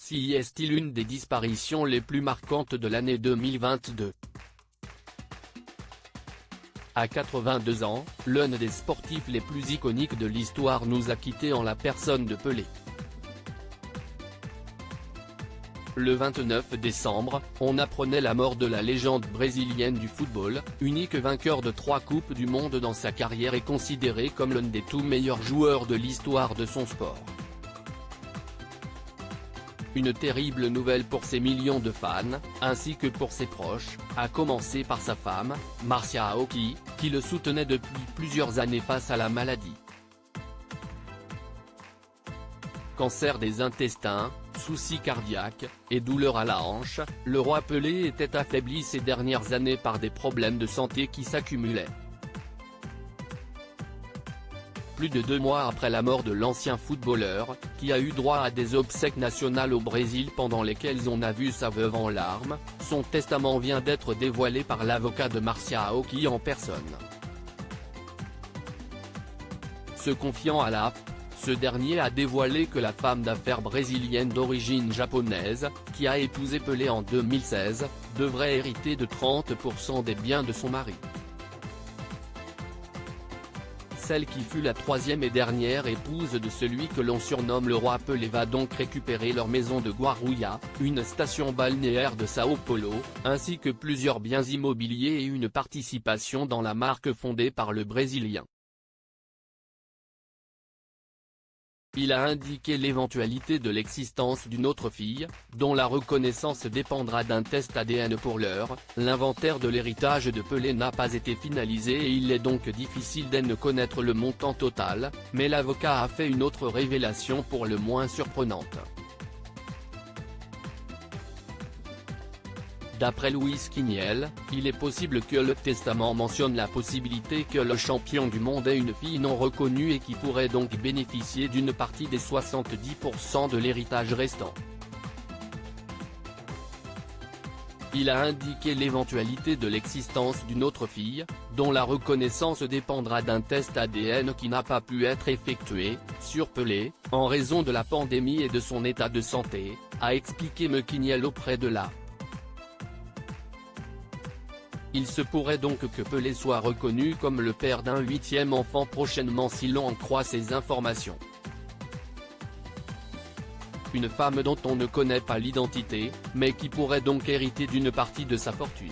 Si est-il une des disparitions les plus marquantes de l'année 2022. À 82 ans, l'un des sportifs les plus iconiques de l'histoire nous a quittés en la personne de Pelé. Le 29 décembre, on apprenait la mort de la légende brésilienne du football, unique vainqueur de 3 coupes du monde dans sa carrière et considéré comme l'un des tout meilleurs joueurs de l'histoire de son sport. Une terrible nouvelle pour ses millions de fans, ainsi que pour ses proches, à commencer par sa femme, Marcia Aoki, qui le soutenait depuis plusieurs années face à la maladie. Cancer des intestins, soucis cardiaques, et douleurs à la hanche, le roi Pelé était affaibli ces dernières années par des problèmes de santé qui s'accumulaient. Plus de 2 mois après la mort de l'ancien footballeur, qui a eu droit à des obsèques nationales au Brésil pendant lesquelles on a vu sa veuve en larmes, son testament vient d'être dévoilé par l'avocat de Marcia Aoki en personne. Se confiant à l'AFP, ce dernier a dévoilé que la femme d'affaires brésilienne d'origine japonaise, qui a épousé Pelé en 2016, devrait hériter de 30% des biens de son mari. Celle qui fut la troisième et dernière épouse de celui que l'on surnomme le roi Pelé va donc récupérer leur maison de Guarulhos, une station balnéaire de Sao Paulo, ainsi que plusieurs biens immobiliers et une participation dans la marque fondée par le Brésilien. Il a indiqué l'éventualité de l'existence d'une autre fille, dont la reconnaissance dépendra d'un test ADN pour l'heure. L'inventaire de l'héritage de Pelé n'a pas été finalisé et il est donc difficile d'en connaître le montant total, mais l'avocat a fait une autre révélation pour le moins surprenante. D'après Luis Quiniel, il est possible que le testament mentionne la possibilité que le champion du monde ait une fille non reconnue et qui pourrait donc bénéficier d'une partie des 70% de l'héritage restant. Il a indiqué l'éventualité de l'existence d'une autre fille, dont la reconnaissance dépendra d'un test ADN qui n'a pas pu être effectué, sur Pelé, en raison de la pandémie et de son état de santé, a expliqué Quiniel auprès de l'AFP. Il se pourrait donc que Pelé soit reconnu comme le père d'un 8e enfant prochainement si l'on en croit ces informations. Une femme dont on ne connaît pas l'identité, mais qui pourrait donc hériter d'une partie de sa fortune.